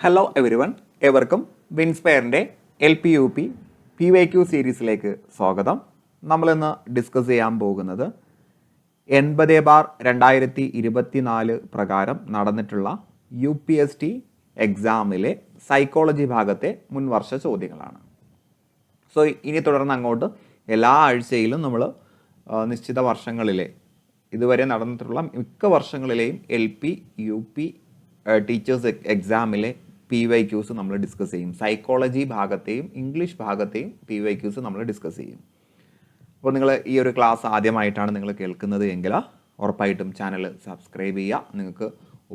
Hello everyone, ഏവർക്കും വിൻസ്പയറിൻ്റെ LP-UP PYQ സീരീസിലേക്ക് സ്വാഗതം. നമ്മളിന്ന് ഡിസ്കസ് ചെയ്യാൻ പോകുന്നത് 80/2024 പ്രകാരം നടന്നിട്ടുള്ള UPST എക്സാമിലെ സൈക്കോളജി ഭാഗത്തെ മുൻവർഷ ചോദ്യങ്ങളാണ്. സോ ഇനി തുടർന്ന് അങ്ങോട്ട് എല്ലാ ആഴ്ചയിലും നമ്മൾ നിശ്ചിത വർഷങ്ങളിലെ ഇതുവരെ നടന്നിട്ടുള്ള മിക്ക വർഷങ്ങളിലെയും LP-UP ടീച്ചേഴ്സ് എക്സാമിലെ PYQs നമ്മൾ ഡിസ്കസ് ചെയ്യും. സൈക്കോളജി ഭാഗത്തെയും ഇംഗ്ലീഷ് ഭാഗത്തെയും PYQs നമ്മൾ ഡിസ്കസ് ചെയ്യും. അപ്പോൾ നിങ്ങൾ ഈ ഒരു ക്ലാസ് ആദ്യമായിട്ടാണ് നിങ്ങൾ കേൾക്കുന്നത് എങ്കിൽ ഉറപ്പായിട്ടും ചാനൽ സബ്സ്ക്രൈബ് ചെയ്യുക, നിങ്ങൾക്ക്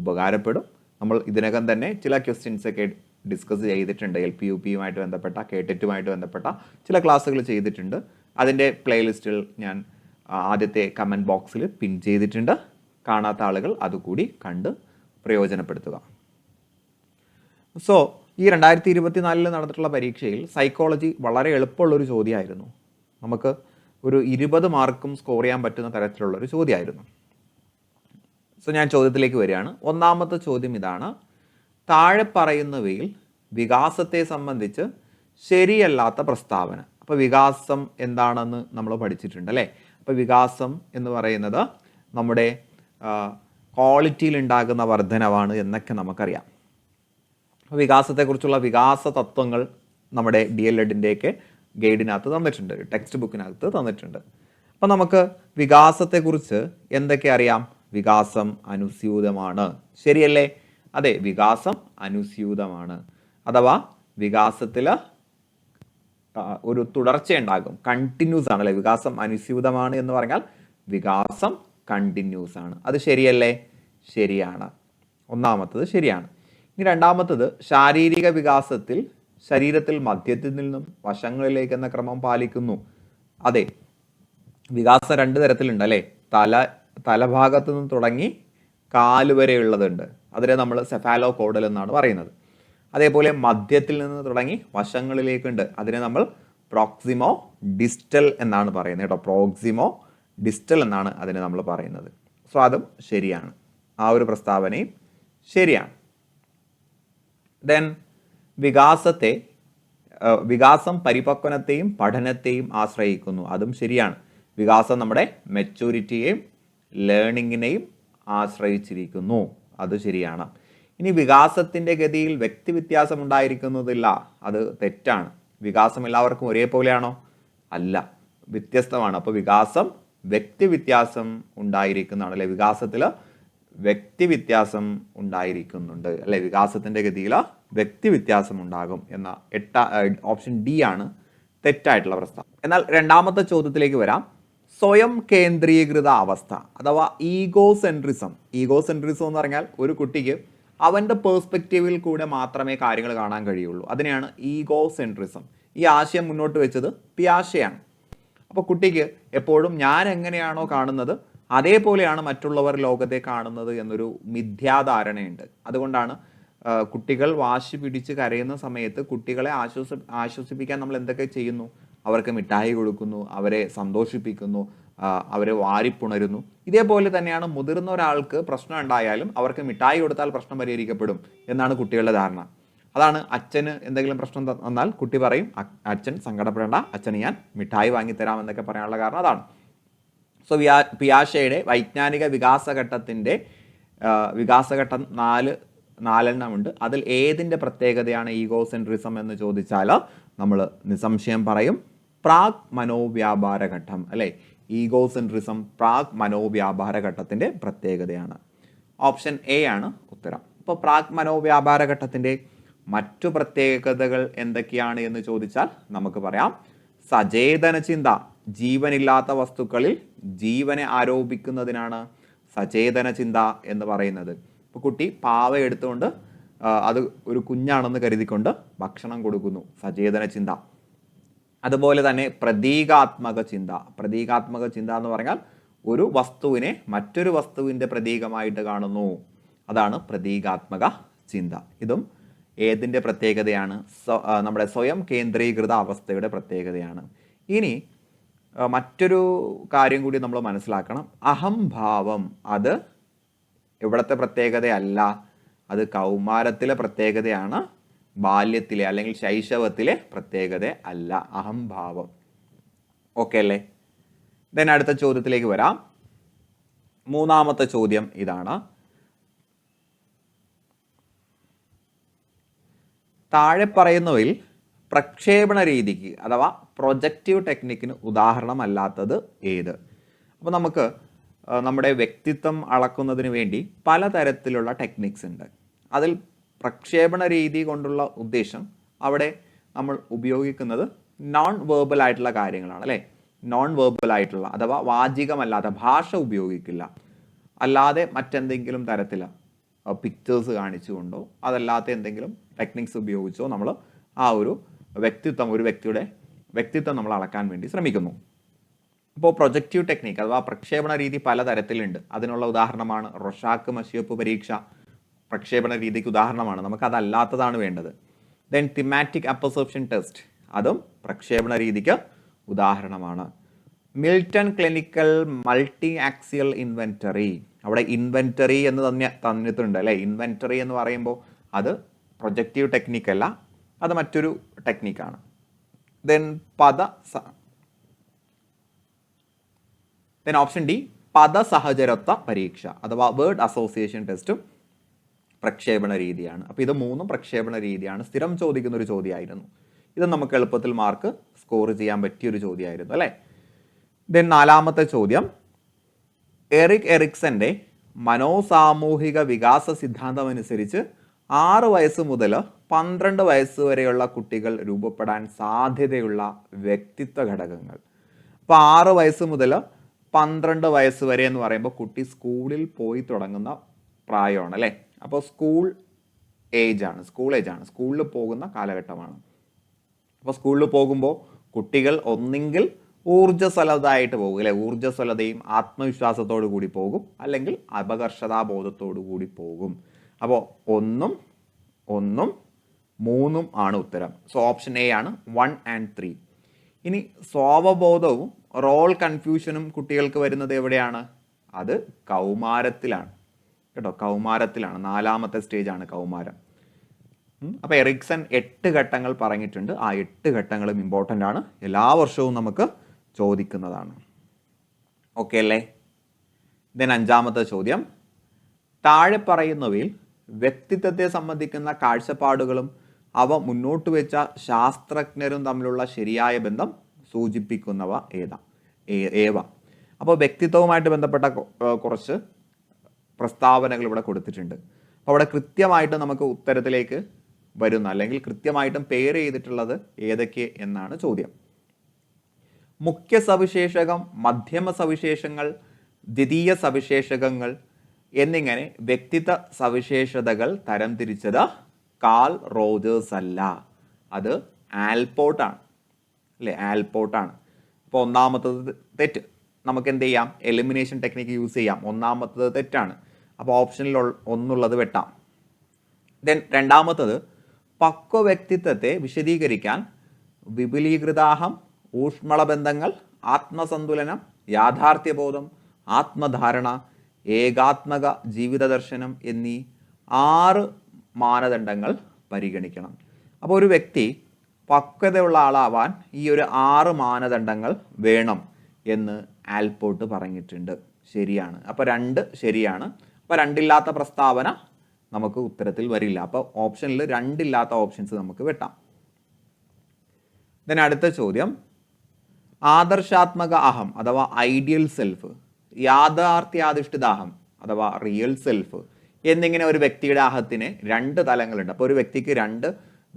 ഉപകാരപ്പെടും. നമ്മൾ ഇതിനകം തന്നെ ചില ക്വസ്റ്റ്യൻസൊക്കെ ഡിസ്കസ് ചെയ്തിട്ടുണ്ട്. LP-UPയുമായിട്ട് ബന്ധപ്പെട്ട കേട്ടിട്ടുമായിട്ട് ബന്ധപ്പെട്ട ചില ക്ലാസ്സുകൾ ചെയ്തിട്ടുണ്ട്. അതിൻ്റെ പ്ലേലിസ്റ്റിൽ ഞാൻ ആദ്യത്തെ കമൻറ്റ് ബോക്സിൽ പിൻ ചെയ്തിട്ടുണ്ട്. കാണാത്ത ആളുകൾ അതുകൂടി കണ്ട് പ്രയോജനപ്പെടുത്തുക. സോ ഈ 2024 നടന്നിട്ടുള്ള പരീക്ഷയിൽ സൈക്കോളജി വളരെ എളുപ്പമുള്ളൊരു ചോദ്യമായിരുന്നു. നമുക്ക് ഒരു 20 മാർക്കും സ്കോർ ചെയ്യാൻ പറ്റുന്ന തരത്തിലുള്ളൊരു ചോദ്യമായിരുന്നു. സോ ഞാൻ ചോദ്യത്തിലേക്ക് വരികയാണ്. ഒന്നാമത്തെ ചോദ്യം ഇതാണ്: താഴെ പറയുന്നവയിൽ വികാസത്തെ സംബന്ധിച്ച് ശരിയല്ലാത്ത പ്രസ്താവന. അപ്പോൾ വികാസം എന്താണെന്ന് നമ്മൾ പഠിച്ചിട്ടുണ്ട് അല്ലേ? അപ്പോൾ വികാസം എന്ന് പറയുന്നത് നമ്മുടെ ക്വാളിറ്റിയിൽ ഉണ്ടാകുന്ന വർധനവാണ് എന്നൊക്കെ നമുക്കറിയാം. വികാസത്തെക്കുറിച്ചുള്ള വികാസ തത്വങ്ങൾ നമ്മുടെ DLEDൻ്റെയൊക്കെ ഗൈഡിനകത്ത് തന്നിട്ടുണ്ട്, ടെക്സ്റ്റ് ബുക്കിനകത്ത് തന്നിട്ടുണ്ട്. അപ്പം നമുക്ക് വികാസത്തെക്കുറിച്ച് എന്തൊക്കെ അറിയാം? വികാസം അനുസ്യൂതമാണ്, ശരിയല്ലേ? അതെ, വികാസം അനുസ്യൂതമാണ്. അഥവാ വികാസത്തിൽ ഒരു തുടർച്ചയുണ്ടാകും, കണ്ടിന്യൂസ് ആണല്ലേ. വികാസം അനുസ്യൂതമാണ് എന്ന് പറഞ്ഞാൽ വികാസം കണ്ടിന്യൂസ് ആണ്. അത് ശരിയല്ലേ? ശരിയാണ്. ഒന്നാമത്തത് ശരിയാണ്. ഇനി രണ്ടാമത്തത്, ശാരീരിക വികാസത്തിൽ ശരീരത്തിൽ മധ്യത്തിൽ നിന്നും വശങ്ങളിലേക്ക് എന്ന ക്രമം പാലിക്കുന്നു. അതെ, വികാസം 2 തരത്തിലുണ്ട് അല്ലേ? തലഭാഗത്തു നിന്ന് തുടങ്ങി കാല് വരെ ഉള്ളതുണ്ട്, അതിനെ നമ്മൾ സെഫാലോകോഡൽ എന്നാണ് പറയുന്നത്. അതേപോലെ മധ്യത്തിൽ നിന്ന് തുടങ്ങി വശങ്ങളിലേക്കുണ്ട്, അതിനെ നമ്മൾ പ്രോക്സിമോ ഡിസ്റ്റൽ എന്നാണ് പറയുന്നത് കേട്ടോ. പ്രോക്സിമോ ഡിസ്റ്റൽ എന്നാണ് അതിനെ നമ്മൾ പറയുന്നത്. സോ അതും ശരിയാണ്, ആ ഒരു പ്രസ്താവനയും ശരിയാണ്. ദെൻ വികാസം പരിപക്വനത്തെയും പഠനത്തെയും ആശ്രയിക്കുന്നു, അതും ശരിയാണ്. വികാസം നമ്മുടെ മെച്യൂരിറ്റിയെയും ലേണിങ്ങിനെയും ആശ്രയിച്ചിരിക്കുന്നു, അത് ശരിയാണ്. ഇനി വികാസത്തിൻ്റെ ഗതിയിൽ വ്യക്തിവ്യത്യാസം ഉണ്ടായിരിക്കുന്നതില്ല, അത് തെറ്റാണ്. വികാസം എല്ലാവർക്കും ഒരേപോലെയാണോ? അല്ല, വ്യത്യസ്തമാണ്. അപ്പോൾ വികാസം വ്യക്തിവ്യത്യാസം ഉണ്ടായിരിക്കുന്നതാണ് അല്ലെ? വികാസത്തിൽ വ്യക്തിവ്യത്യാസം ഉണ്ടായിരിക്കുന്നുണ്ട് അല്ലെ? വികാസത്തിൻ്റെ ഗതിയിൽ വ്യക്തിവ്യത്യാസം ഉണ്ടാകും എന്ന ഓപ്ഷൻ D ആണ് തെറ്റായിട്ടുള്ള പ്രസ്താവന. എന്നാൽ രണ്ടാമത്തെ ചോദ്യത്തിലേക്ക് വരാം. സ്വയം കേന്ദ്രീകൃത അവസ്ഥ അഥവാ ഈഗോസെൻട്രിസം. ഈഗോസെൻട്രിസം എന്ന് പറഞ്ഞാൽ ഒരു കുട്ടിക്ക് അവൻ്റെ പേഴ്സ്പെക്റ്റീവിൽ കൂടെ മാത്രമേ കാര്യങ്ങൾ കാണാൻ കഴിയുള്ളൂ. അതിനെയാണ് ഈഗോസെൻട്രിസം. ഈ ആശയം മുന്നോട്ട് വെച്ചത് പിയാഷെയാണ്. അപ്പോൾ കുട്ടിക്ക് എപ്പോഴും ഞാൻ എങ്ങനെയാണോ കാണുന്നത് അതേപോലെയാണ് മറ്റുള്ളവർ ലോകത്തെ കാണുന്നത് എന്നൊരു മിഥ്യാധാരണയുണ്ട്. അതുകൊണ്ടാണ് കുട്ടികൾ വാശി പിടിച്ച് കരയുന്ന സമയത്ത് കുട്ടികളെ ആശ്വസിപ്പിക്കാൻ നമ്മൾ എന്തൊക്കെ ചെയ്യുന്നു? അവർക്ക് മിഠായി കൊടുക്കുന്നു, അവരെ സന്തോഷിപ്പിക്കുന്നു, അവരെ വാരിപ്പുണരുന്നു. ഇതേപോലെ തന്നെയാണ് മുതിർന്ന ഒരാൾക്ക് പ്രശ്നം ഉണ്ടായാലും അവർക്ക് മിഠായി കൊടുത്താൽ പ്രശ്നം പരിഹരിക്കപ്പെടും എന്നാണ് കുട്ടികളുടെ ധാരണ. അതാണ് അച്ഛന് എന്തെങ്കിലും പ്രശ്നം വന്നാൽ കുട്ടി പറയും, അച്ഛൻ സങ്കടപ്പെടേണ്ട, അച്ഛന് ഞാൻ മിഠായി വാങ്ങിത്തരാം എന്നൊക്കെ പറയാനുള്ള കാരണം അതാണ്. സോ പിയാഷെയുടെ വൈജ്ഞാനിക വികാസഘട്ടത്തിൻ്റെ വികാസഘട്ടം 4 ഉണ്ട്. അതിൽ ഏതിൻ്റെ പ്രത്യേകതയാണ് ഈഗോസെൻട്രിസം എന്ന് ചോദിച്ചാൽ നമ്മൾ നിസ്സംശയം പറയും പ്രാഗ് മനോവ്യാപാര ഘട്ടം അല്ലേ? ഈഗോസെൻട്രിസം പ്രാഗ് മനോവ്യാപാര ഘട്ടത്തിൻ്റെ പ്രത്യേകതയാണ്. ഓപ്ഷൻ A ആണ് ഉത്തരം. അപ്പോൾ പ്രാഗ് മനോവ്യാപാര ഘട്ടത്തിൻ്റെ മറ്റു പ്രത്യേകതകൾ എന്തൊക്കെയാണ് എന്ന് ചോദിച്ചാൽ നമുക്ക് പറയാം, സചേതന ചിന്ത. ജീവനില്ലാത്ത വസ്തുക്കളിൽ ജീവനെ ആരോപിക്കുന്നതിനാണ് സചേതന ചിന്ത എന്ന് പറയുന്നത്. ഇപ്പോൾ കുട്ടി പാവ എടുത്തുകൊണ്ട് അത് ഒരു കുഞ്ഞാണെന്ന് കരുതിക്കൊണ്ട് ഭക്ഷണം കൊടുക്കുന്നു, സചേതന ചിന്ത. അതുപോലെ തന്നെ പ്രതീകാത്മക ചിന്ത. പ്രതീകാത്മക ചിന്ത എന്ന് പറഞ്ഞാൽ ഒരു വസ്തുവിനെ മറ്റൊരു വസ്തുവിൻ്റെ പ്രതീകമായിട്ട് കാണുന്നു, അതാണ് പ്രതീകാത്മക ചിന്ത. ഇതും ഏതിൻ്റെ പ്രത്യേകതയാണ്? നമ്മുടെ സ്വയം കേന്ദ്രീകൃത അവസ്ഥയുടെ പ്രത്യേകതയാണ്. ഇനി മറ്റൊരു കാര്യം കൂടി നമ്മൾ മനസ്സിലാക്കണം. അഹംഭാവം അത് ഇവിടുത്തെ പ്രത്യേകതയല്ല, അത് കൗമാരത്തിലെ പ്രത്യേകതയാണ്, ബാല്യത്തിലെ അല്ലെങ്കിൽ ശൈശവത്തിലെ പ്രത്യേകത അല്ല അഹംഭാവം. ഓക്കെ അല്ലേ? ദെൻ അടുത്ത ചോദ്യത്തിലേക്ക് വരാം. മൂന്നാമത്തെ ചോദ്യം ഇതാണ്. താഴെ പറയുന്നവയിൽ പ്രക്ഷേപണ രീതിക്ക് അഥവാ പ്രൊജക്റ്റീവ് ടെക്നിക്കിന് ഉദാഹരണമല്ലാത്തത് ഏത്? അപ്പോൾ നമുക്ക് നമ്മുടെ വ്യക്തിത്വം അളക്കുന്നതിന് വേണ്ടി പലതരത്തിലുള്ള ടെക്നിക്സ് ഉണ്ട്. അതിൽ പ്രക്ഷേപണ രീതി കൊണ്ടുള്ള ഉദ്ദേശം അവിടെ നമ്മൾ ഉപയോഗിക്കുന്നത് നോൺ വേർബൽ ആയിട്ടുള്ള കാര്യങ്ങളാണ് അല്ലേ? നോൺ വേർബൽ ആയിട്ടുള്ള അഥവാ വാചികമല്ലാത്ത, ഭാഷ ഉപയോഗിക്കില്ല, അല്ലാതെ മറ്റെന്തെങ്കിലും തരത്തിൽ പിക്ചേഴ്സ് കാണിച്ചുകൊണ്ടോ അതല്ലാത്ത എന്തെങ്കിലും ടെക്നിക്സ് ഉപയോഗിച്ചോ നമ്മൾ ആ ഒരു വ്യക്തിയുടെ വ്യക്തിത്വം നമ്മൾ അളക്കാൻ വേണ്ടി ശ്രമിക്കുന്നു. അപ്പോൾ പ്രൊജക്റ്റീവ് ടെക്നിക്ക് അഥവാ പ്രക്ഷേപണ രീതി പലതരത്തിലുണ്ട്. അതിനുള്ള ഉദാഹരണമാണ് റൊഷാക്ക് മഷിയപ്പ് പരീക്ഷ. പ്രക്ഷേപണ രീതിക്ക് ഉദാഹരണമാണ്. നമുക്കതല്ലാത്തതാണ് വേണ്ടത്. ദെൻ തിമാറ്റിക് അപ്പർസെപ്ഷൻ ടെസ്റ്റ്, അതും പ്രക്ഷേപണ രീതിക്ക് ഉദാഹരണമാണ്. Milton clinical multi axial inventory, അവിടെ ഇൻവെന്ററി എന്ന് തന്നെ തന്നിട്ടുണ്ട് അല്ലേ? ഇൻവെന്ററി എന്ന് പറയുമ്പോൾ അത് പ്രൊജക്റ്റീവ് ടെക്നിക്ക് അല്ല, അത് മറ്റൊരു ടെക്നിക്കാണ്. ദെൻ ഓപ്ഷൻ ഡി പദസഹചരത്വ പരീക്ഷ അഥവാ വേർഡ് അസോസിയേഷൻ ടെസ്റ്റും പ്രക്ഷേപണ രീതിയാണ്. അപ്പോൾ ഇത് മൂന്നും പ്രക്ഷേപണ രീതിയാണ്. സ്ഥിരം ചോദിക്കുന്ന ഒരു ചോദ്യമായിരുന്നു ഇത്. നമുക്ക് എളുപ്പത്തിൽ മാർക്ക് സ്കോർ ചെയ്യാൻ പറ്റിയൊരു ചോദ്യമായിരുന്നു അല്ലേ? ദെൻ നാലാമത്തെ ചോദ്യം, എറിക് എറിക്സന്റെ മനോസാമൂഹിക വികാസ സിദ്ധാന്തം അനുസരിച്ച് 6 വയസ്സ് മുതൽ 12 വയസ്സ് വരെയുള്ള കുട്ടികൾ രൂപപ്പെടാൻ സാധ്യതയുള്ള വ്യക്തിത്വ ഘടകങ്ങൾ. അപ്പോൾ 6 വയസ്സ് മുതൽ 12 വയസ്സ് വരെ എന്ന് പറയുമ്പോൾ കുട്ടി സ്കൂളിൽ പോയി തുടങ്ങുന്ന പ്രായമാണ് അല്ലേ? അപ്പോൾ സ്കൂൾ ഏജാണ്, സ്കൂളിൽ പോകുന്ന കാലഘട്ടമാണ്. അപ്പോൾ സ്കൂളിൽ പോകുമ്പോൾ കുട്ടികൾ ഒന്നെങ്കിൽ ഊർജ്ജസ്വലതായിട്ട് പോകും അല്ലെ? ഊർജ്ജസ്വലതയും ആത്മവിശ്വാസത്തോടു കൂടി പോകും, അല്ലെങ്കിൽ അപകർഷതാബോധത്തോടു കൂടി പോകും. അപ്പോൾ 1 ഉം 3 ആണ് ഉത്തരം. സോ ഓപ്ഷൻ എ ആണ് 1 and 3. ഇനി സ്വാവബോധവും റോൾ കൺഫ്യൂഷനും കുട്ടികൾക്ക് വരുന്നത് എവിടെയാണ്? അത് കൗമാരത്തിലാണ് കേട്ടോ, കൗമാരത്തിലാണ്. 4ാമത്തെ സ്റ്റേജാണ് കൗമാരം. അപ്പോൾ എറിക്സൺ 8 ഘട്ടങ്ങൾ പറഞ്ഞിട്ടുണ്ട്. ആ 8 ഘട്ടങ്ങളും ഇമ്പോർട്ടൻ്റ് ആണ്, എല്ലാ വർഷവും നമുക്ക് ചോദിക്കുന്നതാണ്. ഓക്കെ അല്ലേ? ദെൻ 5ാമത്തെ ചോദ്യം, താഴെ പറയുന്നവയിൽ വ്യക്തിത്വത്തെ സംബന്ധിക്കുന്ന കാഴ്ചപ്പാടുകളും അവ മുന്നോട്ട് വെച്ച ശാസ്ത്രജ്ഞരും തമ്മിലുള്ള ശരിയായ ബന്ധം സൂചിപ്പിക്കുന്നവ ഏവ? അപ്പോൾ വ്യക്തിത്വവുമായിട്ട് ബന്ധപ്പെട്ട കുറച്ച് പ്രസ്താവനകൾ ഇവിടെ കൊടുത്തിട്ടുണ്ട്. അപ്പോൾ അവിടെ കൃത്യമായിട്ട് നമുക്ക് ഉത്തരത്തിലേക്ക് വരുന്ന അല്ലെങ്കിൽ കൃത്യമായിട്ടും പേര് ചെയ്തിട്ടുള്ളത് ഏതൊക്കെ എന്നാണ് ചോദ്യം. മുഖ്യ സവിശേഷകം, മധ്യമ സവിശേഷങ്ങൾ, ദ്വിതീയ സവിശേഷകങ്ങൾ എന്നിങ്ങനെ വ്യക്തിത്വ സവിശേഷതകൾ തരംതിരിച്ചത് കാൾ റോജേഴ്സ് അല്ല, അത് ആൽപോർട്ടാണ് അല്ലേ? ആൽപോർട്ടാണ്. അപ്പോൾ 1ാമത്തത് തെറ്റ്. നമുക്ക് എന്ത് ചെയ്യാം? എലിമിനേഷൻ ടെക്നിക്ക് യൂസ് ചെയ്യാം. 1ാമത്തത് തെറ്റാണ്. അപ്പോൾ ഓപ്ഷനിൽ 1 വെട്ടാം. ദെൻ 2ാമത്തത്, പക്വ വ്യക്തിത്വത്തെ വിശദീകരിക്കാൻ വിപുലീകൃതാഹം, ഊഷ്മളബന്ധങ്ങൾ, ആത്മസന്തുലനം, യാഥാർത്ഥ്യബോധം, ആത്മധാരണ, ഏകാത്മക ജീവിത ദർശനം എന്നീ 6 മാനദണ്ഡങ്ങൾ പരിഗണിക്കണം. അപ്പോൾ ഒരു വ്യക്തി പക്വതയുള്ള ആളാവാൻ ഈ ഒരു 6 മാനദണ്ഡങ്ങൾ വേണം എന്ന് ആൽപോർട്ട് പറഞ്ഞിട്ടുണ്ട്. ശരിയാണ്. അപ്പോൾ 2 ശരിയാണ്. അപ്പോൾ 2 ഇല്ലാത്ത പ്രസ്താവന നമുക്ക് ഉത്തരത്തിൽ വരില്ല. അപ്പോൾ ഓപ്ഷനിൽ 2 ഇല്ലാത്ത ഓപ്ഷൻസ് നമുക്ക് വെട്ടാം. ദെൻ അടുത്ത ചോദ്യം, ആദർശാത്മക അഹം അഥവാ ഐഡിയൽ സെൽഫ്, യാഥാർത്ഥ്യാധിഷ്ഠിത അഹം അഥവാ റിയൽ സെൽഫ് എന്നിങ്ങനെ ഒരു വ്യക്തിയുടെ അഹത്തിന് 2 തലങ്ങളുണ്ട്. അപ്പോൾ ഒരു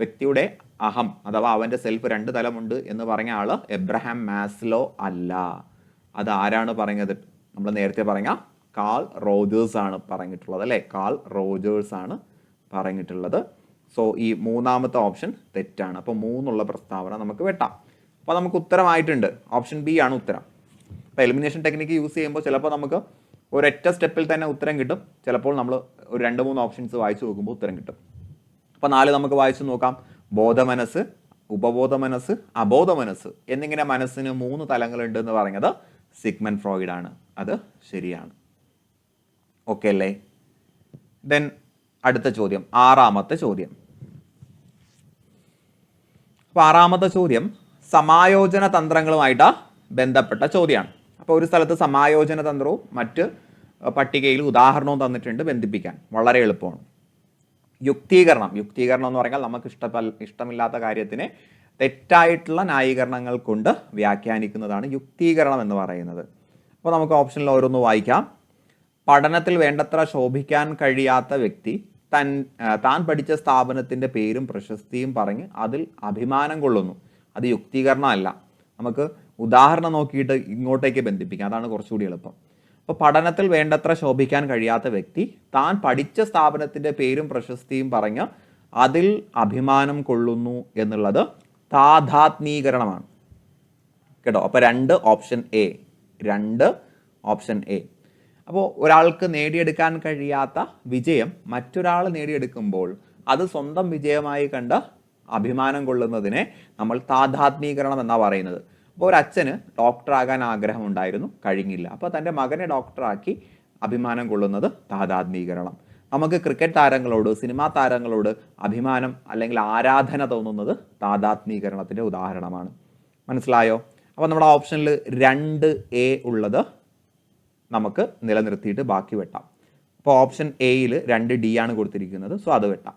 വ്യക്തിയുടെ അഹം അഥവാ അവൻ്റെ സെൽഫ് 2 തലമുണ്ട് എന്ന് പറഞ്ഞ ആൾ എബ്രഹാം മാസ്ലോ അല്ല. അത് ആരാണ് പറഞ്ഞത്? നമ്മൾ നേരത്തെ പറഞ്ഞ കാൾ റോജേഴ്സ് ആണ് പറഞ്ഞിട്ടുള്ളത് അല്ലേ? കാൾ റോജേഴ്സ് ആണ് പറഞ്ഞിട്ടുള്ളത്. സോ ഈ 3ാമത്തെ ഓപ്ഷൻ തെറ്റാണ്. അപ്പോൾ 3 പ്രസ്താവന നമുക്ക് വെട്ടാം. അപ്പോൾ നമുക്ക് ഉത്തരമായിട്ടുണ്ട്. ഓപ്ഷൻ ബി ആണ് ഉത്തരം. അപ്പോൾ എലിമിനേഷൻ ടെക്നിക്ക് യൂസ് ചെയ്യുമ്പോൾ ചിലപ്പോൾ നമുക്ക് ഒരൊറ്റ സ്റ്റെപ്പിൽ തന്നെ ഉത്തരം കിട്ടും, ചിലപ്പോൾ നമ്മൾ ഒരു 2-3 ഓപ്ഷൻസ് വായിച്ചു നോക്കുമ്പോൾ ഉത്തരം കിട്ടും. അപ്പോൾ 4 നമുക്ക് വായിച്ചു നോക്കാം. ബോധമനസ്സ്, ഉപബോധ മനസ്സ്, അബോധ മനസ്സ് എന്നിങ്ങനെ മനസ്സിന് 3 തലങ്ങളുണ്ട് എന്ന് പറഞ്ഞത് സിഗ്മണ്ട് ഫ്രോയിഡ് ആണ്. അത് ശരിയാണ്. ഓക്കെ അല്ലേ? ദെൻ അടുത്ത ചോദ്യം, ആറാമത്തെ ചോദ്യം. അപ്പോൾ ആറാമത്തെ ചോദ്യം സമായോജന തന്ത്രങ്ങളുമായിട്ട് ബന്ധപ്പെട്ട ചോദ്യമാണ്. അപ്പോൾ ഒരു സ്ഥലത്ത് സമായോജന തന്ത്രവും മറ്റ് പട്ടികയിൽ ഉദാഹരണവും തന്നിട്ടുണ്ട് ബന്ധിപ്പിക്കാൻ. വളരെ എളുപ്പമാണ്. യുക്തീകരണം എന്ന് പറഞ്ഞാൽ നമുക്ക് ഇഷ്ടമില്ലാത്ത കാര്യത്തിനെ തെറ്റായിട്ടുള്ള ന്യായീകരണങ്ങൾ കൊണ്ട് വ്യാഖ്യാനിക്കുന്നതാണ് യുക്തീകരണം എന്ന് പറയുന്നത്. അപ്പോൾ നമുക്ക് ഓപ്ഷനിൽ ഓരോന്ന് വായിക്കാം. പഠനത്തിൽ വേണ്ടത്ര ശോഭിക്കാൻ കഴിയാത്ത വ്യക്തി താൻ പഠിച്ച സ്ഥാപനത്തിൻ്റെ പേരും പ്രശസ്തിയും പറഞ്ഞ് അതിൽ അഭിമാനം കൊള്ളുന്നു. അത് യുക്തീകരണമല്ല. നമുക്ക് ഉദാഹരണം നോക്കിയിട്ട് ഇങ്ങോട്ടേക്ക് ബന്ധിപ്പിക്കാം. അതാണ് കുറച്ചുകൂടി എളുപ്പം. അപ്പോൾ പഠനത്തിൽ വേണ്ടത്ര ശോഭിക്കാൻ കഴിയാത്ത വ്യക്തി താൻ പഠിച്ച സ്ഥാപനത്തിൻ്റെ പേരും പ്രശസ്തിയും പറഞ്ഞ് അതിൽ അഭിമാനം കൊള്ളുന്നു എന്നുള്ളത് താദാത്മീകരണമാണ് കേട്ടോ. അപ്പോൾ 2 ഓപ്ഷൻ എ. അപ്പോൾ ഒരാൾക്ക് നേടിയെടുക്കാൻ കഴിയാത്ത വിജയം മറ്റൊരാൾ നേടിയെടുക്കുമ്പോൾ അത് സ്വന്തം വിജയമായി കണ്ട് അഭിമാനം കൊള്ളുന്നതിനെ നമ്മൾ താദാത്മീകരണം എന്നാണ് പറയുന്നത്. അപ്പോൾ ഒരു അച്ഛന് ഡോക്ടറാകാൻ ആഗ്രഹമുണ്ടായിരുന്നു, കഴിഞ്ഞില്ല. അപ്പോൾ തൻ്റെ മകനെ ഡോക്ടറാക്കി അഭിമാനം കൊള്ളുന്നത് താദാത്മീകരണം. നമുക്ക് ക്രിക്കറ്റ് താരങ്ങളോട്, സിനിമാ താരങ്ങളോട് അഭിമാനം അല്ലെങ്കിൽ ആരാധന തോന്നുന്നത് താദാത്മീകരണത്തിൻ്റെ ഉദാഹരണമാണ്. മനസ്സിലായോ? അപ്പോൾ നമ്മുടെ ഓപ്ഷനിൽ 2A ഉള്ളത് നമുക്ക് നിലനിർത്തിയിട്ട് ബാക്കി വെട്ടാം. അപ്പോൾ ഓപ്ഷൻ എയിൽ 2D ആണ് കൊടുത്തിരിക്കുന്നത്. സോ അത് വെട്ടാം.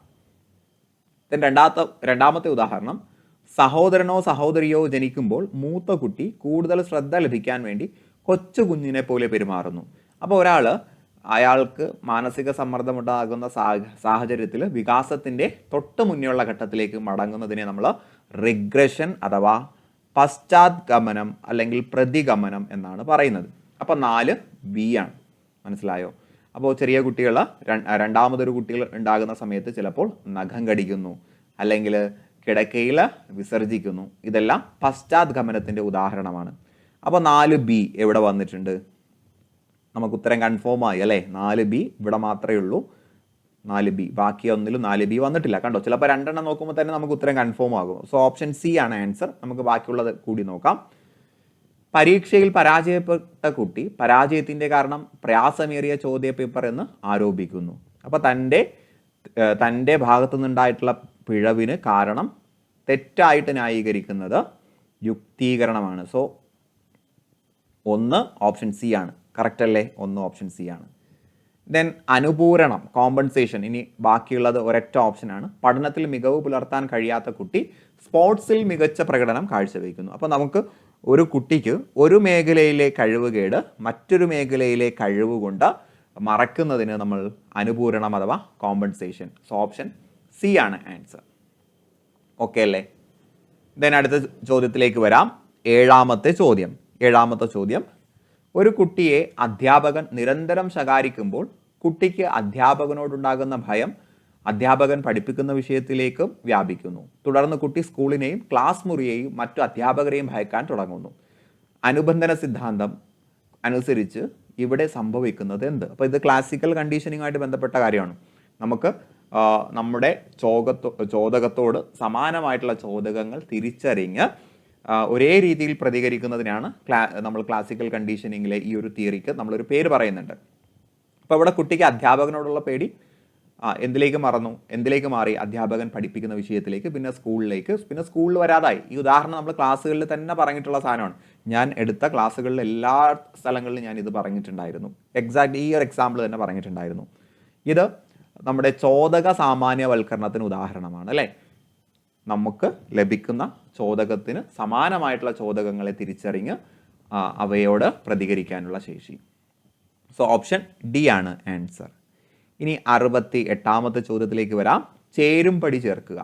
രണ്ടാമത്തെ ഉദാഹരണം, സഹോദരനോ സഹോദരിയോ ജനിക്കുമ്പോൾ മൂത്ത കുട്ടി കൂടുതൽ ശ്രദ്ധ ലഭിക്കാൻ വേണ്ടി കൊച്ചു കുഞ്ഞിനെ പോലെ പെരുമാറുന്നു. അപ്പോൾ അയാൾക്ക് മാനസിക സമ്മർദ്ദമുണ്ടാകുന്ന സാഹചര്യത്തിൽ വികാസത്തിൻ്റെ തൊട്ട് മുന്നേയുള്ള ഘട്ടത്തിലേക്ക് മടങ്ങുന്നതിനെ നമ്മൾ റിഗ്രഷൻ അഥവാ പശ്ചാത്ഗമനം അല്ലെങ്കിൽ പ്രതിഗമനം എന്നാണ് പറയുന്നത്. അപ്പോൾ 4B ആണ്. മനസ്സിലായോ? അപ്പോൾ ചെറിയ കുട്ടികൾ രണ്ടാമതൊരു കുട്ടികൾ ഉണ്ടാകുന്ന സമയത്ത് ചിലപ്പോൾ നഖം കടിക്കുന്നു, അല്ലെങ്കിൽ കിടക്കയിൽ വിസർജിക്കുന്നു. ഇതെല്ലാം പശ്ചാത്ഗമനത്തിൻ്റെ ഉദാഹരണമാണ്. അപ്പോൾ 4B എവിടെ വന്നിട്ടുണ്ട്? നമുക്ക് ഉത്തരം കൺഫേം ആയി അല്ലേ? 4B ഇവിടെ മാത്രമേ ഉള്ളൂ. 4B, ബാക്കി ഒന്നിലും 4B വന്നിട്ടില്ല. കണ്ടോ, ചിലപ്പോൾ 2 നോക്കുമ്പോൾ തന്നെ നമുക്ക് ഉത്തരം കൺഫേം ആകും. സോ ഓപ്ഷൻ സി ആണ് ആൻസർ. നമുക്ക് ബാക്കിയുള്ളത് കൂടി നോക്കാം. പരീക്ഷയിൽ പരാജയപ്പെട്ട കുട്ടി പരാജയത്തിൻ്റെ കാരണം പ്രയാസമേറിയ ചോദ്യപേപ്പർ എന്ന് ആരോപിക്കുന്നു. അപ്പോൾ തൻ്റെ ഭാഗത്തു നിന്നുണ്ടായിട്ടുള്ള പിഴവിന് കാരണം തെറ്റായിട്ട് ന്യായീകരിക്കുന്നത് യുക്തീകരണമാണ്. സോ 1 ഓപ്ഷൻ സി ആണ്. കറക്റ്റ് അല്ലേ? 1 ഓപ്ഷൻ സി ആണ്. ദെൻ അനുപൂരണം, കോമ്പൻസേഷൻ. ഇനി ബാക്കിയുള്ളത് ഒരൊറ്റ ഓപ്ഷനാണ്. പഠനത്തിൽ മികവ് പുലർത്താൻ കഴിയാത്ത കുട്ടി സ്പോർട്സിൽ മികച്ച പ്രകടനം കാഴ്ചവെക്കുന്നു. അപ്പോൾ നമുക്ക് ഒരു കുട്ടിക്ക് ഒരു മേഖലയിലെ കഴിവുകേട് മറ്റൊരു മേഖലയിലെ കഴിവ് കൊണ്ട് മറക്കുന്നതിന് നമ്മൾ അനുപൂരണം അഥവാ കോമ്പൻസേഷൻ. സോ ഓപ്ഷൻ സി ആണ് ആൻസർ. ഓക്കെ അല്ലേ? ദെൻ അടുത്ത ചോദ്യത്തിലേക്ക് വരാം. ഏഴാമത്തെ ചോദ്യം, ഒരു കുട്ടിയെ അധ്യാപകൻ നിരന്തരം ശകാരിക്കുമ്പോൾ കുട്ടിക്ക് അധ്യാപകനോടുണ്ടാകുന്ന ഭയം അധ്യാപകൻ പഠിപ്പിക്കുന്ന വിഷയത്തിലേക്കും വ്യാപിക്കുന്നു. തുടർന്ന് കുട്ടി സ്കൂളിനെയും ക്ലാസ് മുറിയെയും മറ്റു അധ്യാപകരെയും ഭയക്കാൻ തുടങ്ങുന്നു. അനുബന്ധന സിദ്ധാന്തം അനുസരിച്ച് ഇവിടെ സംഭവിക്കുന്നത് എന്ത്? അപ്പോൾ ഇത് ക്ലാസിക്കൽ കണ്ടീഷനിങ്ങുമായിട്ട് ബന്ധപ്പെട്ട കാര്യമാണ്. നമുക്ക് നമ്മുടെ ചോദകത്തോട് സമാനമായിട്ടുള്ള ചോദകങ്ങൾ തിരിച്ചറിഞ്ഞ് ഒരേ രീതിയിൽ പ്രതികരിക്കുന്നതിനാണ് നമ്മൾ ക്ലാസിക്കൽ കണ്ടീഷനിങ്ങിലെ ഈ ഒരു തിയറിക്ക് നമ്മളൊരു പേര് പറയുന്നുണ്ട്. അപ്പോൾ ഇവിടെ കുട്ടിക്ക് അധ്യാപകനോടുള്ള പേടി എന്തിലേക്ക് മാറി? അധ്യാപകൻ പഠിപ്പിക്കുന്ന വിഷയത്തിലേക്ക്, പിന്നെ സ്കൂളിലേക്ക്, പിന്നെ സ്കൂളിൽ വരാതായി. ഈ ഉദാഹരണം നമ്മൾ ക്ലാസ്സുകളിൽ തന്നെ പറഞ്ഞിട്ടുള്ള സാധനമാണ്. ഞാൻ എടുത്ത ക്ലാസ്സുകളിൽ എല്ലാ സ്ഥലങ്ങളിലും ഞാൻ ഇത് പറഞ്ഞിട്ടുണ്ടായിരുന്നു. എക്സാക്ട് ഈ ഒരു എക്സാമ്പിൾ തന്നെ പറഞ്ഞിട്ടുണ്ടായിരുന്നു. ഇത് നമ്മുടെ ചോദക സാമാന്യവൽക്കരണത്തിന് ഉദാഹരണമാണ് അല്ലേ? നമുക്ക് ലഭിക്കുന്ന ചോദകത്തിന് സമാനമായിട്ടുള്ള ചോദകങ്ങളെ തിരിച്ചറിഞ്ഞ് അവയോട് പ്രതികരിക്കാനുള്ള ശേഷി. സോ ഓപ്ഷൻ ഡി ആണ് ആൻസർ. ഇനി 68ാമത്തെ ചോദ്യത്തിലേക്ക് വരാം. ചേരുംപടി ചേർക്കുക.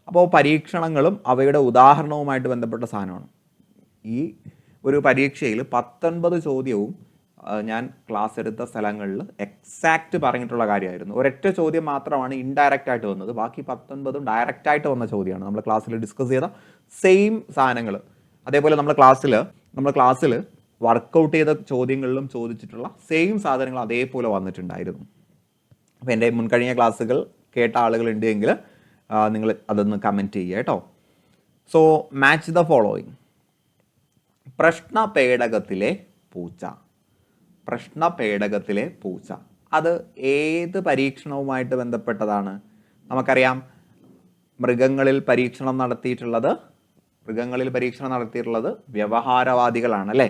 അപ്പോൾ പരീക്ഷണങ്ങളും അവയുടെ ഉദാഹരണവുമായിട്ട് ബന്ധപ്പെട്ട സാധനമാണ്. ഈ ഒരു പരീക്ഷയിൽ 19 ചോദ്യവും ഞാൻ ക്ലാസ് എടുത്ത സ്ഥലങ്ങളിൽ എക്സാക്റ്റ് പറഞ്ഞിട്ടുള്ള കാര്യമായിരുന്നു. ഒരൊറ്റ ചോദ്യം മാത്രമാണ് ഇൻഡയറക്റ്റ് ആയിട്ട് വന്നത്. ബാക്കി 19ഉം ഡയറക്റ്റ് ആയിട്ട് വന്ന ചോദ്യമാണ്. നമ്മൾ ക്ലാസ്സിൽ ഡിസ്കസ് ചെയ്ത സെയിം സാധനങ്ങൾ. അതേപോലെ നമ്മുടെ ക്ലാസ്സിൽ വർക്കൗട്ട് ചെയ്ത ചോദ്യങ്ങളിലും ചോദിച്ചിട്ടുള്ള സെയിം സാധനങ്ങൾ അതേപോലെ വന്നിട്ടുണ്ടായിരുന്നു. അപ്പോൾ എൻ്റെ മുൻകഴിഞ്ഞ ക്ലാസ്സുകൾ കേട്ട ആളുകളുണ്ട് എങ്കിൽ നിങ്ങൾ അതൊന്ന് കമൻറ്റ് ചെയ്യുക കേട്ടോ. So match the following. പ്രശ്നപേടകത്തിലെ പൂച്ച. അത് ഏത് പരീക്ഷണവുമായിട്ട് ബന്ധപ്പെട്ടതാണ്? നമുക്കറിയാം മൃഗങ്ങളിൽ പരീക്ഷണം നടത്തിയിട്ടുള്ളത് വ്യവഹാരവാദികളാണ് അല്ലേ?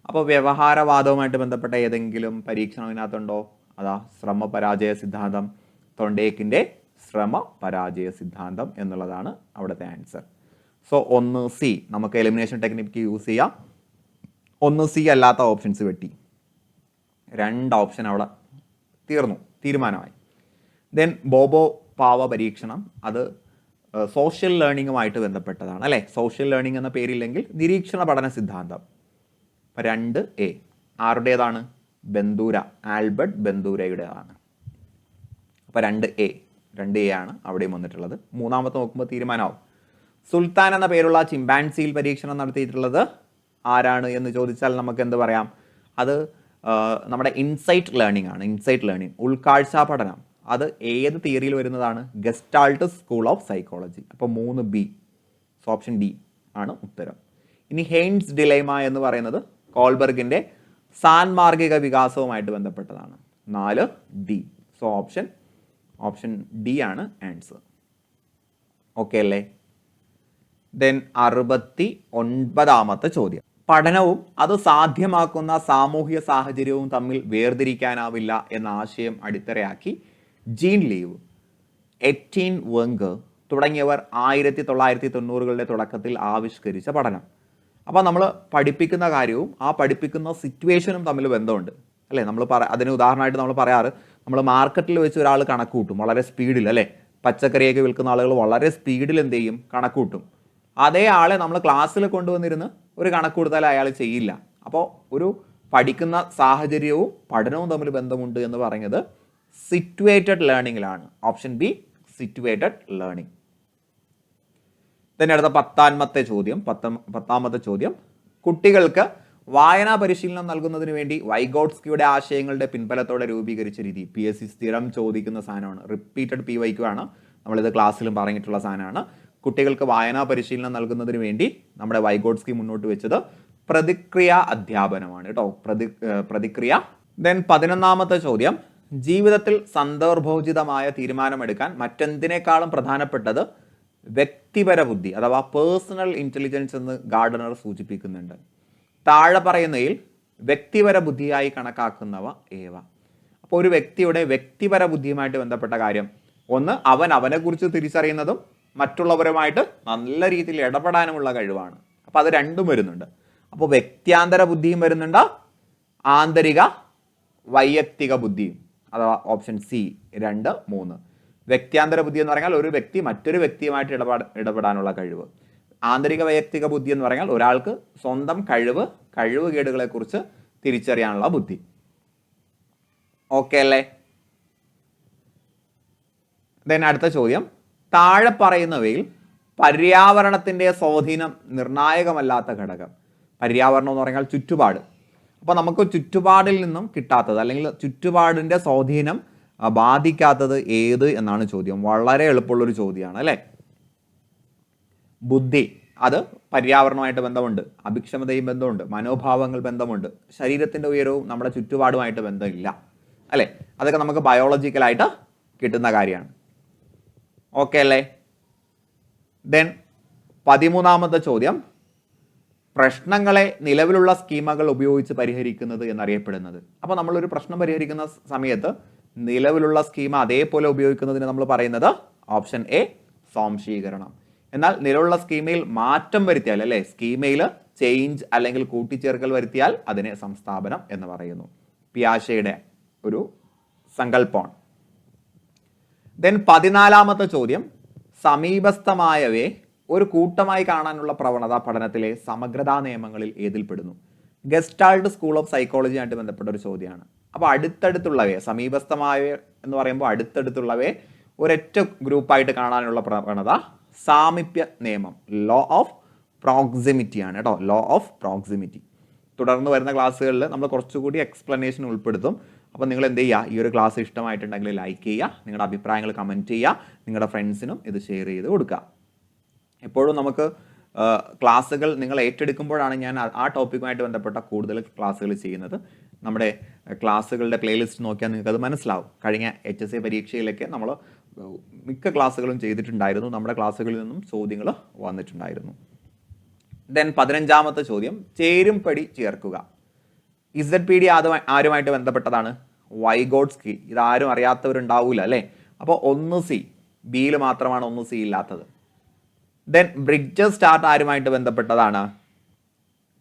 അപ്പോൾ വ്യവഹാരവാദവുമായിട്ട് ബന്ധപ്പെട്ട ഏതെങ്കിലും പരീക്ഷണം ഇതിനകത്തുണ്ടോ? അതാ ശ്രമപരാജയ സിദ്ധാന്തം, തൊണ്ടേക്കിൻ്റെ ശ്രമപരാജയ സിദ്ധാന്തം എന്നുള്ളതാണ് അവിടുത്തെ ആൻസർ. സോ 1C നമുക്ക് എലിമിനേഷൻ ടെക്നിക്ക് യൂസ് ചെയ്യാം. 1C അല്ലാത്ത ഓപ്ഷൻസ് വെട്ടി, 2 ഓപ്ഷൻ അവിടെ തീരുമാനമായി. ദെൻ ബോബോ പാവ പരീക്ഷണം, അത് സോഷ്യൽ ലേണിങ്ങുമായിട്ട് ബന്ധപ്പെട്ടതാണ് അല്ലേ? സോഷ്യൽ ലേണിംഗ് എന്ന പേരില്ലെങ്കിൽ നിരീക്ഷണ പഠന സിദ്ധാന്തം. 2A ആരുടേതാണ്? ബന്ദൂര, ആൽബർട്ട് ബന്ദൂരയുടേതാണ്. അപ്പോൾ 2A ആണ് അവിടെയും വന്നിട്ടുള്ളത്. മൂന്നാമത്തെ നോക്കുമ്പോൾ തീരുമാനമാവും. സുൽത്താൻ എന്ന പേരുള്ള ചിമ്പാൻസിയിൽ പരീക്ഷണം നടത്തിയിട്ടുള്ളത് ആരാണ് എന്ന് ചോദിച്ചാൽ നമുക്ക് എന്ത് പറയാം? അത് നമ്മുടെ ഇൻസൈറ്റ് ലേണിംഗ് ആണ്. ഇൻസൈറ്റ് ലേണിംഗ്, ഉൾക്കാഴ്ച പഠനം. അത് ഏത് തിയറിയിൽ വരുന്നതാണ്? Gestalt school of psychology. അപ്പോൾ 3B, ഓപ്ഷൻ ഡി ആണ് ഉത്തരം. ഇനി ഹെയ്ൻസ് ഡിലേമ എന്ന് പറയുന്നത് കോൾബർഗിൻ്റെ സാൻമാർഗിക വികാസവുമായിട്ട് ബന്ധപ്പെട്ടതാണ്. 4D. സോ ഓപ്ഷൻ ഡി ആണ് ആൻസർ. ഓക്കെ അല്ലേ? ദെൻ 69ാമത്തെ ചോദ്യം. പഠനവും അത് സാധ്യമാക്കുന്ന സാമൂഹ്യ സാഹചര്യവും തമ്മിൽ വേർതിരിക്കാനാവില്ല എന്ന ആശയം അടിത്തറയാക്കി ജീൻ ലീവ്, എറ്റീൻ വെങ്കർ തുടങ്ങിയവർ 1990കളുടെ തുടക്കത്തിൽ ആവിഷ്കരിച്ച പഠനം. അപ്പോൾ നമ്മൾ പഠിപ്പിക്കുന്ന കാര്യവും ആ പഠിപ്പിക്കുന്ന സിറ്റുവേഷനും തമ്മിൽ ബന്ധമുണ്ട് അല്ലേ? അതിന് ഉദാഹരണമായിട്ട് നമ്മൾ പറയാറ്, നമ്മൾ മാർക്കറ്റിൽ വെച്ച് ഒരാൾ കണക്ക് കൂട്ടും വളരെ സ്പീഡിൽ അല്ലേ? പച്ചക്കറിയൊക്കെ വിൽക്കുന്ന ആളുകൾ വളരെ സ്പീഡിൽ എന്ത് ചെയ്യും? കണക്ക് കൂട്ടും. അതേ ആളെ നമ്മൾ ക്ലാസ്സിൽ കൊണ്ടുവന്നിരുന്ന് ഒരു കണക്ക് കൊടുത്താൽ അയാൾ ചെയ്യില്ല. അപ്പോൾ ഒരു പഠിക്കുന്ന സാഹചര്യവും പഠനവും തമ്മിൽ ബന്ധമുണ്ട് എന്ന് പറഞ്ഞത് സിറ്റുവേറ്റഡ് ലേണിങ്ങിലാണ്. Option B, situated learning. തന്നെ അടുത്ത 10ാമത്തെ ചോദ്യം. കുട്ടികൾക്ക് വായനാ പരിശീലനം നൽകുന്നതിന് വേണ്ടി വൈഗോട്സ്കിയുടെ ആശയങ്ങളുടെ പിൻബലത്തോടെ രൂപീകരിച്ച രീതി. PSC സ്ഥിരം ചോദിക്കുന്ന സാധനമാണ്. റിപ്പീറ്റഡ് PYQ ആണ്. നമ്മളിത് ക്ലാസ്സിലും പറഞ്ഞിട്ടുള്ള സാധനമാണ്. കുട്ടികൾക്ക് വായനാ പരിശീലനം നൽകുന്നതിന് വേണ്ടി നമ്മുടെ വൈഗോട്സ്കി മുന്നോട്ട് വെച്ചത് പ്രതിക്രിയ അധ്യാപനമാണ് കേട്ടോ. പ്രതിക്രിയ. ദെൻ 11ാമത്തെ ചോദ്യം. ജീവിതത്തിൽ സന്ദർഭോചിതമായ തീരുമാനമെടുക്കാൻ മറ്റെന്തിനേക്കാളും പ്രധാനപ്പെട്ടത് വ്യക്തിപര ബുദ്ധി അഥവാ പേഴ്സണൽ ഇൻ്റലിജൻസ് എന്ന് ഗാർഡനർ സൂചിപ്പിക്കുന്നുണ്ട്. താഴെ പറയുന്നതിൽ വ്യക്തിപര ബുദ്ധിയായി കണക്കാക്കുന്നവ ഏവ. അപ്പോൾ ഒരു വ്യക്തിയുടെ വ്യക്തിപര ബുദ്ധിയുമായിട്ട് ബന്ധപ്പെട്ട കാര്യം, ഒന്ന് അവനെക്കുറിച്ച് തിരിച്ചറിയുന്നതും മറ്റുള്ളവരുമായിട്ട് നല്ല രീതിയിൽ ഇടപെടാനുമുള്ള കഴിവാണ്. അപ്പോൾ അത് രണ്ടും വരുന്നുണ്ട്. അപ്പോൾ വ്യക്തിയാന്തര ബുദ്ധിയും വരുന്നുണ്ട്, ആന്തരിക വൈയക്തിക ബുദ്ധിയും. അഥവാ ഓപ്ഷൻ സി 2, 3. വ്യക്തിയാന്തര ബുദ്ധി എന്ന് പറഞ്ഞാൽ ഒരു വ്യക്തി മറ്റൊരു വ്യക്തിയുമായിട്ട് ഇടപെടാനുള്ള കഴിവ്. ആന്തരിക വൈയക്തിക ബുദ്ധി എന്ന് പറഞ്ഞാൽ ഒരാൾക്ക് സ്വന്തം കഴിവുകേടുകളെ കുറിച്ച് തിരിച്ചറിയാനുള്ള ബുദ്ധി. ഓക്കെ അല്ലേ? ദെൻ അടുത്ത ചോദ്യം. താഴെ പറയുന്നവയിൽ പര്യാവരണത്തിൻ്റെ സ്വാധീനം നിർണായകമല്ലാത്ത ഘടകം. പര്യാവരണം എന്ന് പറഞ്ഞാൽ ചുറ്റുപാട്. അപ്പോൾ നമുക്ക് ചുറ്റുപാടിൽ നിന്നും കിട്ടാത്തത് അല്ലെങ്കിൽ ചുറ്റുപാടിൻ്റെ സ്വാധീനം ബാധിക്കാത്തത് ഏത് എന്നാണ് ചോദ്യം. വളരെ എളുപ്പമുള്ളൊരു ചോദ്യമാണ് അല്ലേ? ബുദ്ധി, അത് പര്യാവരണമായിട്ട് ബന്ധമുണ്ട്, അഭിക്ഷമതയും ബന്ധമുണ്ട്, മനോഭാവങ്ങൾ ബന്ധമുണ്ട്. ശരീരത്തിൻ്റെ ഉയരവും നമ്മുടെ ചുറ്റുപാടുമായിട്ട് ബന്ധമില്ല അല്ലേ? അതൊക്കെ നമുക്ക് ബയോളജിക്കലായിട്ട് കിട്ടുന്ന കാര്യമാണ്. ഓക്കെ അല്ലേ? ദെൻ 13ാമത്തെ ചോദ്യം. പ്രശ്നങ്ങളെ നിലവിലുള്ള സ്കീമകൾ ഉപയോഗിച്ച് പരിഹരിക്കുന്നത് എന്നറിയപ്പെടുന്നത്. അപ്പോൾ നമ്മളൊരു പ്രശ്നം പരിഹരിക്കുന്ന സമയത്ത് നിലവിലുള്ള സ്കീമ അതേപോലെ ഉപയോഗിക്കുന്നതിന് നമ്മൾ പറയുന്നത് ഓപ്ഷൻ എ, സ്വാംശീകരണം. എന്നാൽ നിലവിലുള്ള സ്കീമയിൽ മാറ്റം വരുത്തിയാൽ അല്ലേ, സ്കീമയിൽ ചേഞ്ച് അല്ലെങ്കിൽ കൂട്ടിച്ചേർക്കൽ വരുത്തിയാൽ അതിനെ സംസ്ഥാപനം എന്ന് പറയുന്നു. പിയാഷയുടെ ഒരു സങ്കല്പമാണ്. ദെൻ 14ാമത്തെ ചോദ്യം. സമീപസ്ഥമായവയെ ഒരു കൂട്ടമായി കാണാനുള്ള പ്രവണത പഠനത്തിലെ സമഗ്രതാ നിയമങ്ങളിൽ ഏതിൽപ്പെടുന്നു? ഗസ്റ്റാൾട്ട് സ്കൂൾ ഓഫ് സൈക്കോളജി ആയിട്ട് ബന്ധപ്പെട്ട ഒരു ചോദ്യമാണ്. അപ്പോൾ അടുത്തടുത്തുള്ളവയെ, സമീപസ്ഥമായവ എന്ന് പറയുമ്പോൾ അടുത്തടുത്തുള്ളവയെ ഒരൊറ്റ ഗ്രൂപ്പായിട്ട് കാണാനുള്ള പ്രവണത സാമീപ്യ നിയമം, ലോ ഓഫ് പ്രോക്സിമിറ്റി ആണ് കേട്ടോ. Law of proximity. തുടർന്ന് വരുന്ന ക്ലാസ്സുകളിൽ നമ്മൾ കുറച്ചുകൂടി എക്സ്പ്ലനേഷൻ ഉൾപ്പെടുത്തും. അപ്പോൾ നിങ്ങൾ എന്ത് ചെയ്യുക, ഈ ഒരു ക്ലാസ് ഇഷ്ടമായിട്ടുണ്ടെങ്കിൽ ലൈക്ക് ചെയ്യുക, നിങ്ങളുടെ അഭിപ്രായങ്ങൾ കമൻറ്റ് ചെയ്യുക, നിങ്ങളുടെ ഫ്രണ്ട്സിനും ഇത് ഷെയർ ചെയ്ത് കൊടുക്കുക. എപ്പോഴും നമുക്ക് ക്ലാസ്സുകൾ നിങ്ങൾ ഏറ്റെടുക്കുമ്പോഴാണ് ഞാൻ ആ ടോപ്പിക്കുമായിട്ട് ബന്ധപ്പെട്ട കൂടുതൽ ക്ലാസ്സുകൾ ചെയ്യുന്നത്. നമ്മുടെ ക്ലാസ്സുകളുടെ പ്ലേലിസ്റ്റ് നോക്കിയാൽ നിങ്ങൾക്ക് അത് മനസ്സിലാവും. കഴിഞ്ഞ HSA പരീക്ഷയിലൊക്കെ നമ്മൾ മിക്ക ക്ലാസ്സുകളും ചെയ്തിട്ടുണ്ടായിരുന്നു. നമ്മുടെ ക്ലാസ്സുകളിൽ നിന്നും ചോദ്യങ്ങൾ വന്നിട്ടുണ്ടായിരുന്നു. ദെൻ 15ാമത്തെ ചോദ്യം, ചേരുംപടി ചേർക്കുക. ZPD ആരുമായിട്ട് ബന്ധപ്പെട്ടതാണ്? വൈഗോട്സ്കി. ഇതാരും അറിയാത്തവരുണ്ടാവില്ല അല്ലേ? അപ്പോൾ 1C, ബിയിൽ മാത്രമാണ് 1C ഇല്ലാത്തത്. ദെൻ ബ്രിഡ്ജസ് സ്റ്റാർട്ട് ആരുമായിട്ട് ബന്ധപ്പെട്ടതാണ്?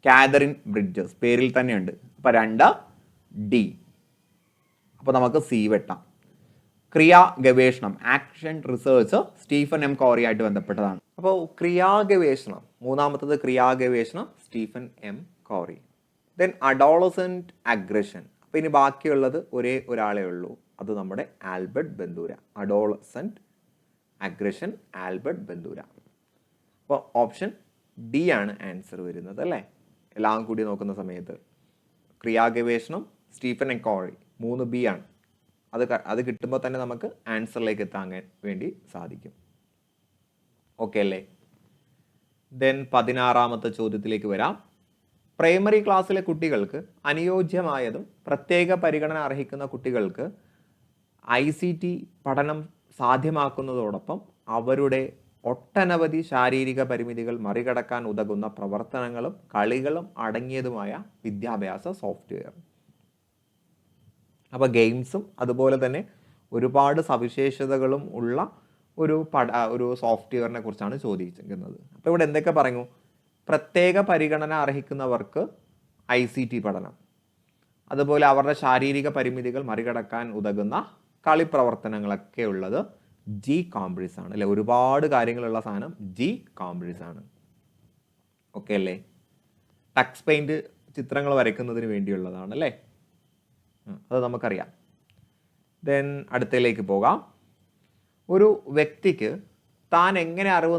കാതറിൻ ബ്രിഡ്ജസ്, പേരിൽ തന്നെയുണ്ട്. അപ്പോൾ 2D. അപ്പോൾ നമുക്ക് C വെട്ടാം. ക്രിയാ ഗവേഷണം, action research, Stephen M. Corey ആയിട്ട് ബന്ധപ്പെട്ടതാണ്. അപ്പോൾ ക്രിയാഗവേഷണം, മൂന്നാമത്തത് ക്രിയാഗവേഷണം, Stephen M. Corey. Then adolescent aggression. അപ്പോൾ ഇനി ബാക്കിയുള്ളത് ഒരേ ഒരാളേ ഉള്ളൂ, അത് നമ്മുടെ Albert Bandura. Adolescent aggression, Albert Bandura. അപ്പോൾ ഓപ്ഷൻ D ആണ് ആൻസർ വരുന്നത് അല്ലേ? എല്ലാം കൂടി നോക്കുന്ന സമയത്ത് ക്രിയാഗവേഷണം, സ്റ്റീഫൻ M. കോറി, 3B ആണ്. അത് കിട്ടുമ്പോൾ തന്നെ നമുക്ക് ആൻസറിലേക്ക് എത്താൻ വേണ്ടി സാധിക്കും. ഓക്കെ അല്ലേ? ദെൻ 16ാമത്തെ ചോദ്യത്തിലേക്ക് വരാം. പ്രൈമറി ക്ലാസ്സിലെ കുട്ടികൾക്ക് അനുയോജ്യമായതും പ്രത്യേക പരിഗണന അർഹിക്കുന്ന കുട്ടികൾക്ക് ICT പഠനം സാധ്യമാക്കുന്നതോടൊപ്പം അവരുടെ ഒട്ടനവധി ശാരീരിക പരിമിതികൾ മറികടക്കാൻ ഉതകുന്ന പ്രവർത്തനങ്ങളും കളികളും അടങ്ങിയതുമായ വിദ്യാഭ്യാസ സോഫ്റ്റ്വെയർ. അപ്പോൾ ഗെയിംസും അതുപോലെ തന്നെ ഒരുപാട് സവിശേഷതകളും ഉള്ള ഒരു സോഫ്റ്റ്വെയറിനെ കുറിച്ചാണ് ചോദിച്ചിരിക്കുന്നത്. അപ്പോൾ ഇവിടെ എന്തൊക്കെ പറഞ്ഞു? പ്രത്യേക പരിഗണന അർഹിക്കുന്നവർക്ക് ICT പഠനം, അതുപോലെ അവരുടെ ശാരീരിക പരിമിതികൾ മറികടക്കാൻ ഉതകുന്ന കളിപ്രവർത്തനങ്ങളൊക്കെ ഉള്ളത് Gcombress ആണ് അല്ലേ? ഒരുപാട് കാര്യങ്ങളുള്ള സാധനം Gcombress ആണ്. ഓക്കെ അല്ലേ? ടക്സ് പെയിന്റ് ചിത്രങ്ങൾ വരയ്ക്കുന്നതിന് വേണ്ടിയുള്ളതാണ് അല്ലേ? അത് നമുക്കറിയാം. ദെൻ അടുത്തതിലേക്ക് പോകാം. ഒരു വ്യക്തിക്ക് താൻ എങ്ങനെ അറിവ്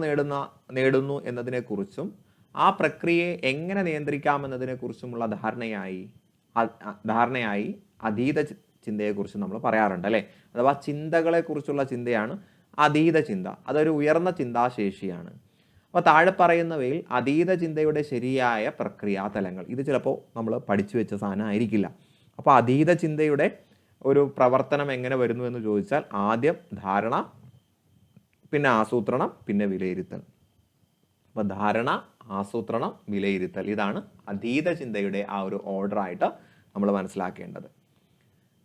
നേടുന്നു എന്നതിനെക്കുറിച്ചും ആ പ്രക്രിയയെ എങ്ങനെ നിയന്ത്രിക്കാമെന്നതിനെക്കുറിച്ചുമുള്ള ധാരണയായി അതീത ചിന്തയെക്കുറിച്ച് നമ്മൾ പറയാറുണ്ട് അല്ലേ? അഥവാ ചിന്തകളെക്കുറിച്ചുള്ള ചിന്തയാണ് അതീത ചിന്ത. അതൊരു ഉയർന്ന ചിന്താശേഷിയാണ്. അപ്പോൾ താഴെ പറയുന്നവയിൽ അതീത ചിന്തയുടെ ശരിയായ പ്രക്രിയാതലങ്ങൾ, ഇത് ചിലപ്പോൾ നമ്മൾ പഠിച്ചു വെച്ച സാധനം ആയിരിക്കില്ല. അപ്പോൾ അതീത ചിന്തയുടെ ഒരു പ്രവർത്തനം എങ്ങനെ വരുന്നു എന്ന് ചോദിച്ചാൽ ആദ്യം ധാരണ, പിന്നെ ആസൂത്രണം, പിന്നെ വിലയിരുത്തൽ. അപ്പോൾ ധാരണ, ആസൂത്രണം, വിലയിരുത്തൽ, ഇതാണ് അതീത ചിന്തയുടെ ആ ഒരു ഓർഡറായിട്ട് നമ്മൾ മനസ്സിലാക്കേണ്ടത്.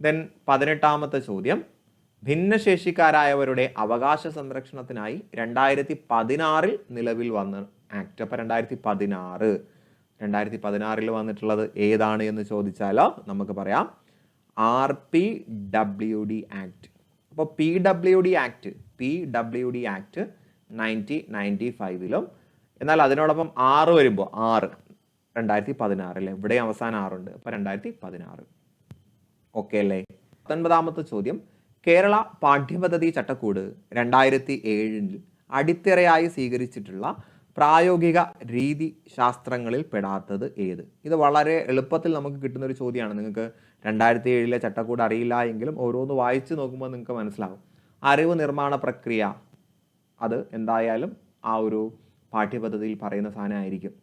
ദെൻ 18ാമത്തെ ചോദ്യം, ഭിന്നശേഷിക്കാരായവരുടെ അവകാശ സംരക്ഷണത്തിനായി 2016 നിലവിൽ വന്ന ആക്ട്. അപ്പോൾ 2016 വന്നിട്ടുള്ളത് ഏതാണ് എന്ന് ചോദിച്ചാലോ നമുക്ക് പറയാം RPWD ആക്ട്. അപ്പോൾ PWD ആക്ട് 1995 എന്നാൽ അതിനോടൊപ്പം 6 വരുമ്പോൾ 2016 അല്ലേ? ഇവിടെ അവസാനം 6 ഉണ്ട്. അപ്പോൾ 2016. ഓക്കെ അല്ലേ? 19ാമത്തെ ചോദ്യം, കേരള പാഠ്യപദ്ധതി ചട്ടക്കൂട് 2007 അടിത്തറയായി സ്വീകരിച്ചിട്ടുള്ള പ്രായോഗിക രീതി ശാസ്ത്രങ്ങളിൽ പെടാത്തത് ഏത്? ഇത് വളരെ എളുപ്പത്തിൽ നമുക്ക് കിട്ടുന്ന ഒരു ചോദ്യമാണ്. നിങ്ങൾക്ക് 2007 ചട്ടക്കൂട് അറിയില്ല എങ്കിലും ഓരോന്ന് വായിച്ച് നോക്കുമ്പോൾ നിങ്ങൾക്ക് മനസ്സിലാവും. അറിവ് നിർമ്മാണ പ്രക്രിയ, അത് എന്തായാലും ആ ഒരു പാഠ്യപദ്ധതിയിൽ പറയുന്ന സാധനമായിരിക്കും.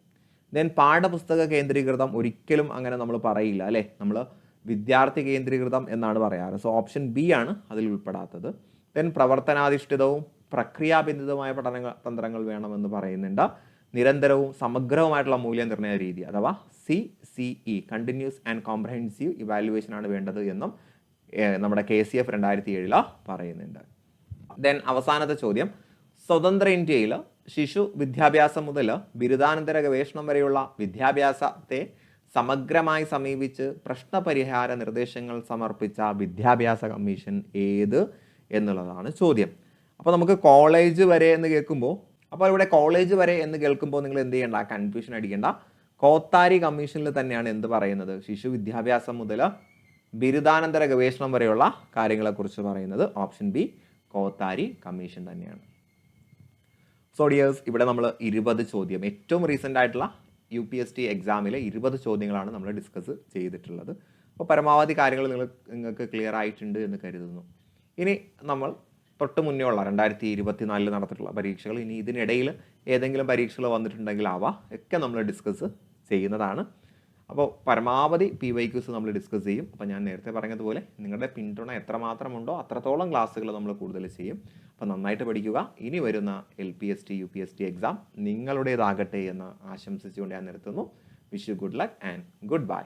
ദെൻ പാഠപുസ്തക കേന്ദ്രീകൃതം ഒരിക്കലും അങ്ങനെ നമ്മൾ പറയില്ല അല്ലേ? നമ്മൾ വിദ്യാർത്ഥി കേന്ദ്രീകൃതം എന്നാണ് പറയാറ്. സോ ഓപ്ഷൻ B ആണ് അതിൽ ഉൾപ്പെടാത്തത്. ദെൻ പ്രവർത്തനാധിഷ്ഠിതവും പ്രക്രിയാബന്ധിതമായ തന്ത്രങ്ങൾ വേണമെന്ന് പറയുന്നുണ്ട്. നിരന്തരവും സമഗ്രവുമായിട്ടുള്ള മൂല്യനിർണ്ണയ രീതി അഥവാ CCE, continuous and comprehensive evaluation ആണ് വേണ്ടത് എന്നും നമ്മുടെ KCF 2007 പറയുന്നുണ്ട്. ദെൻ അവസാനത്തെ ചോദ്യം, സ്വതന്ത്ര ഇന്ത്യയിൽ ശിശു വിദ്യാഭ്യാസം മുതൽ ബിരുദാനന്തര ഗവേഷണം വരെയുള്ള വിദ്യാഭ്യാസത്തെ സമഗ്രമായി സമീപിച്ച് പ്രശ്നപരിഹാര നിർദ്ദേശങ്ങൾ സമർപ്പിച്ച വിദ്യാഭ്യാസ കമ്മീഷൻ ഏത് എന്നുള്ളതാണ് ചോദ്യം. അപ്പോൾ നമുക്ക് കോളേജ് വരെ എന്ന് കേൾക്കുമ്പോൾ, അപ്പോൾ ഇവിടെ കോളേജ് വരെ എന്ന് കേൾക്കുമ്പോൾ നിങ്ങൾ എന്ത് ചെയ്യേണ്ട, കൺഫ്യൂഷൻ അടിക്കേണ്ട. കോത്താരി കമ്മീഷനിൽ തന്നെയാണ് എന്ത് പറയുന്നത്? ശിശു വിദ്യാഭ്യാസം മുതൽ ബിരുദാനന്തര ഗവേഷണം വരെയുള്ള കാര്യങ്ങളെക്കുറിച്ച് പറയുന്നത്. ഓപ്ഷൻ B, കോത്താരി കമ്മീഷൻ തന്നെയാണ്. സോ ഡിയേഴ്സ്, ഇവിടെ നമ്മൾ 20 ചോദ്യം, ഏറ്റവും റീസെൻ്റ് ആയിട്ടുള്ള UPSC എക്സാമിലെ 20 ചോദ്യങ്ങളാണ് നമ്മൾ ഡിസ്കസ് ചെയ്തിട്ടുള്ളത്. അപ്പോൾ പരമാവധി കാര്യങ്ങൾ നിങ്ങൾക്ക് ക്ലിയർ ആയിട്ടുണ്ട് എന്ന് കരുതുന്നു. ഇനി നമ്മൾ തൊട്ട് മുന്നേ ഉള്ള 2024 നടത്തിയിട്ടുള്ള പരീക്ഷകൾ, ഇനി ഇതിനിടയിൽ ഏതെങ്കിലും പരീക്ഷകൾ വന്നിട്ടുണ്ടെങ്കിൽ അവ ഒക്കെ നമ്മൾ ഡിസ്കസ് ചെയ്യുന്നതാണ്. അപ്പോൾ പരമാവധി PYQs നമ്മൾ ഡിസ്കസ് ചെയ്യും. അപ്പോൾ ഞാൻ നേരത്തെ പറഞ്ഞതുപോലെ നിങ്ങളുടെ പിന്തുണ എത്രമാത്രമുണ്ടോ അത്രത്തോളം ക്ലാസ്സുകൾ നമ്മൾ കൂടുതൽ ചെയ്യും. അപ്പോൾ നന്നായിട്ട് പഠിക്കുക. ഇനി വരുന്ന LPST UPST എക്സാം നിങ്ങളുടേതാകട്ടെ എന്ന് ആശംസിച്ചുകൊണ്ട് ഞാൻ നിർത്തുന്നു. Wish you good luck and good bye.